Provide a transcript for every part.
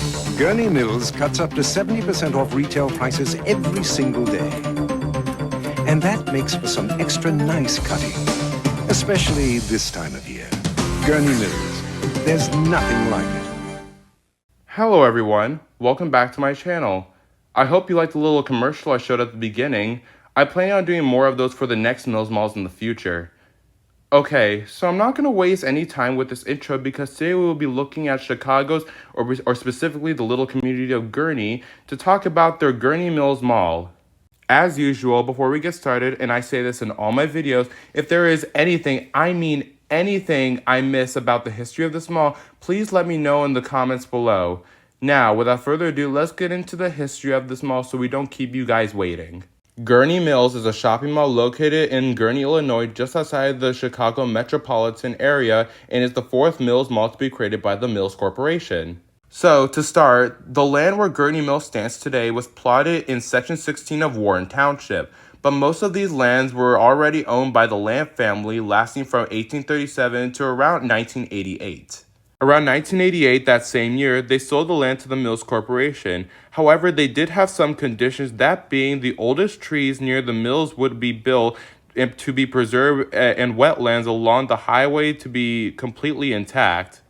Gurnee Mills cuts up to 70% off retail prices every single day. And that makes for some extra nice cutting, especially this time of year. Gurnee Mills, there's nothing like it. Hello everyone, welcome back to my channel. I hope you liked the little commercial I showed at the beginning. I plan on doing more of those for the next Mills malls in the future. Okay, so I'm not going to waste any time with this intro because today we will be looking at Chicago's, or specifically the little community of Gurnee, to talk about their Gurnee Mills Mall. As usual, before we get started, and I say this in all my videos, if there is anything, I mean anything I miss about the history of this mall, please let me know in the comments below. Now, without further ado, let's get into the history of this mall so we don't keep you guys waiting. Gurnee Mills is a shopping mall located in Gurnee, Illinois, just outside the Chicago metropolitan area, and is the fourth Mills mall to be created by the Mills Corporation. So, to start, the land where Gurnee Mills stands today was plotted in Section 16 of Warren Township, but most of these lands were already owned by the Lamb family, lasting from 1837 to around 1988. Around 1988, that same year, they sold the land to the Mills Corporation. However, they did have some conditions, that being the oldest trees near the mills would be built to be preserved and wetlands along the highway to be completely intact.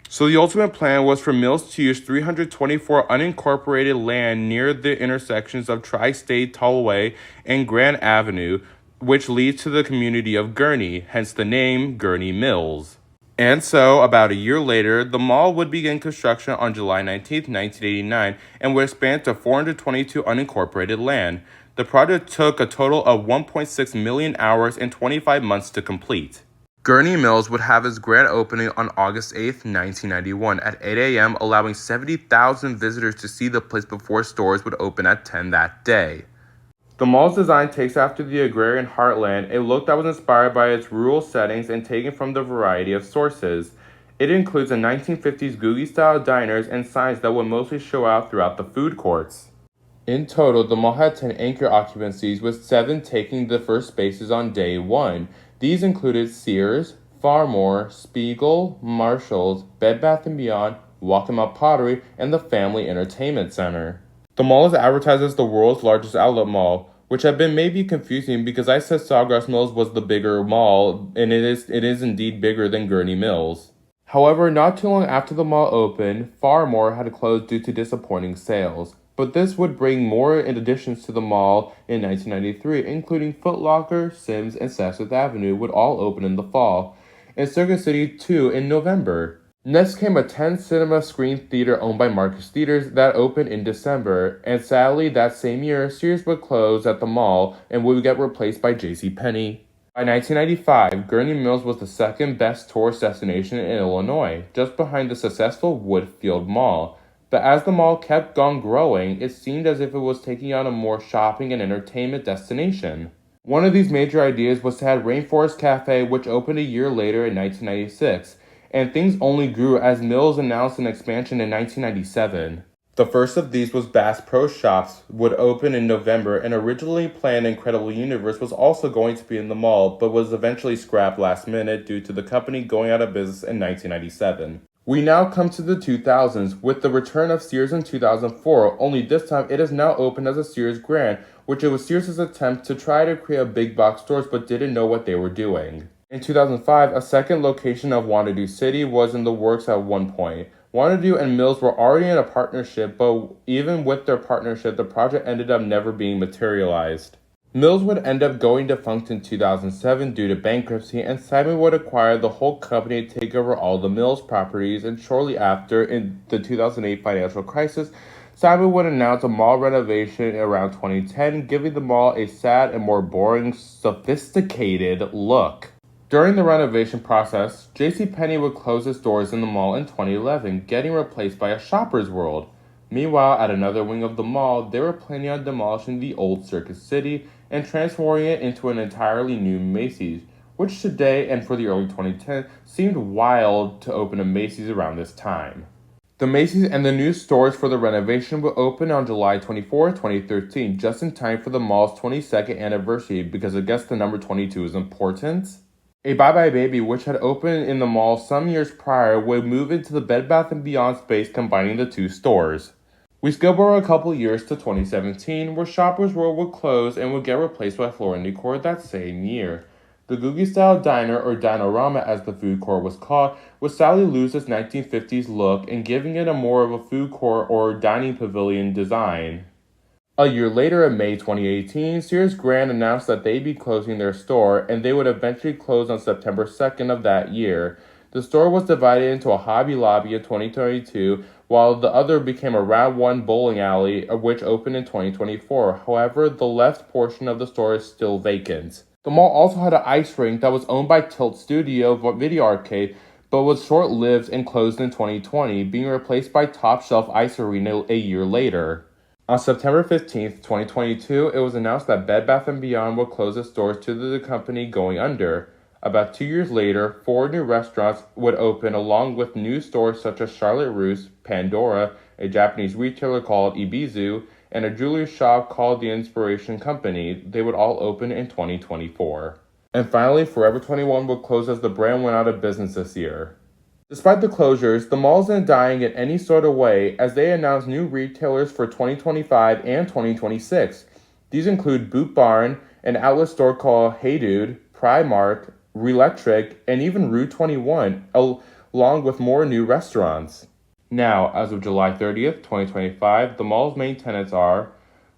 So the ultimate plan was for Mills to use 324 unincorporated land near the intersections of Tri-State Tollway and Grand Avenue, which leads to the community of Gurnee, hence the name Gurnee Mills. And so, about a year later, the mall would begin construction on July 19, 1989, and would expand to 422 unincorporated land. The project took a total of 1.6 million hours and 25 months to complete. Gurnee Mills would have its grand opening on August 8, 1991 at 8 a.m., allowing 70,000 visitors to see the place before stores would open at 10 that day. The mall's design takes after the agrarian heartland, a look that was inspired by its rural settings and taken from the variety of sources. It includes a 1950s Googie-style diners and signs that would mostly show out throughout the food courts. In total, the mall had 10 anchor occupancies, with 7 taking the first spaces on day 1. These included Sears, Farmore, Spiegel, Marshalls, Bed Bath & Beyond, Walkabout Pottery, and the Family Entertainment Center. The mall is advertised as the world's largest outlet mall, which had been maybe confusing because I said Sawgrass Mills was the bigger mall, and it is indeed bigger than Gurnee Mills. However, not too long after the mall opened, Farmore had closed due to disappointing sales. But this would bring more additions to the mall in 1993, including Foot Locker, Simms, and Saks Avenue would all open in the fall, and Circuit City 2 in November. Next came a 10-cinema screen theater owned by Marcus Theaters that opened in December, and sadly that same year, Sears would close at the mall and would get replaced by JCPenney. By 1995, Gurnee Mills was the second best tourist destination in Illinois, just behind the successful Woodfield Mall. But as the mall kept on growing, it seemed as if it was taking on a more shopping and entertainment destination. One of these major ideas was to add Rainforest Cafe, which opened a year later in 1996. And things only grew as Mills announced an expansion in 1997. The first of these was Bass Pro Shops, would open in November, and originally planned Incredible Universe was also going to be in the mall, but was eventually scrapped last minute due to the company going out of business in 1997. We now come to the 2000s, with the return of Sears in 2004, only this time it is now open as a Sears Grand, which it was Sears' attempt to try to create a big box stores but didn't know what they were doing. In 2005, a second location of Wanadu City was in the works at one point. Wanadu and Mills were already in a partnership, but even with their partnership, the project ended up never being materialized. Mills would end up going defunct in 2007 due to bankruptcy, and Simon would acquire the whole company to take over all the Mills properties, and shortly after, in the 2008 financial crisis, Simon would announce a mall renovation around 2010, giving the mall a sad and more boring, sophisticated look. During the renovation process, JCPenney would close its doors in the mall in 2011, getting replaced by a Shoppers World. Meanwhile, at another wing of the mall, they were planning on demolishing the old Circuit City and transforming it into an entirely new Macy's, which today and for the early 2010s seemed wild to open a Macy's around this time. The Macy's and the new stores for the renovation will open on July 24, 2013, just in time for the mall's 22nd anniversary, because I guess the number 22 is important. A Bye Bye Baby, which had opened in the mall some years prior, would move into the Bed Bath & Beyond space, combining the two stores. We skip over a couple years to 2017, where Shoppers World would close and would get replaced by Floor & Decor that same year. The Googie-style diner, or Dinorama as the food court was called, would sadly lose its 1950s look and giving it a more of a food court or dining pavilion design. A year later, in May 2018, Sears Grand announced that they'd be closing their store, and they would eventually close on September 2nd of that year. The store was divided into a Hobby Lobby in 2022, while the other became a Round 1 bowling alley, which opened in 2024. However, the left portion of the store is still vacant. The mall also had an ice rink that was owned by Tilt Studio Video Arcade, but was short-lived and closed in 2020, being replaced by Top Shelf Ice Arena a year later. On September 15, 2022, it was announced that Bed Bath & Beyond would close its doors to the company going under. About 2 years later, 4 new restaurants would open along with new stores such as Charlotte Russe, Pandora, a Japanese retailer called Ibizu, and a jewelry shop called The Inspiration Company. They would all open in 2024. And finally, Forever 21 would close as the brand went out of business this year. Despite the closures, the mall isn't dying in any sort of way, as they announced new retailers for 2025 and 2026. These include Boot Barn, an outlet store called Hey Dude, Primark, Relectric, and even Rue 21, along with more new restaurants. Now, as of July 30th, 2025, the mall's main tenants are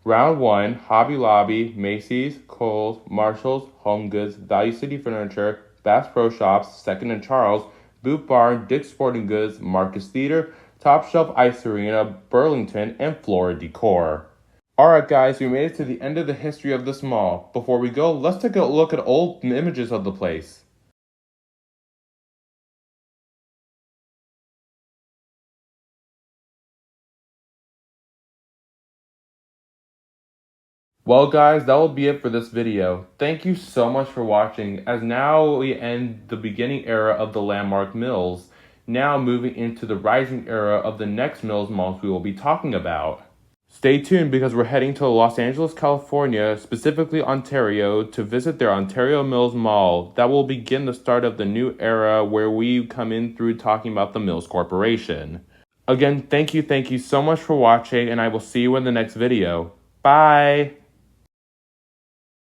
Round 1, Hobby Lobby, Macy's, Kohl's, Marshalls, Home Goods, Value City Furniture, Bass Pro Shops, Second and Charles, Boot Barn, Dick's Sporting Goods, Marcus Theater, Top Shelf Ice Arena, Burlington, and Floor & Decor. Alright guys, we made it to the end of the history of this mall. Before we go, let's take a look at old images of the place. Well guys, that will be it for this video. Thank you so much for watching, as now we end the beginning era of the landmark mills, now moving into the rising era of the next mills malls we will be talking about. Stay tuned because we're heading to Los Angeles, California, specifically Ontario, to visit their Ontario Mills Mall. That will begin the start of the new era where we come in through talking about the Mills Corporation. Again, thank you so much for watching, and I will see you in the next video. Bye!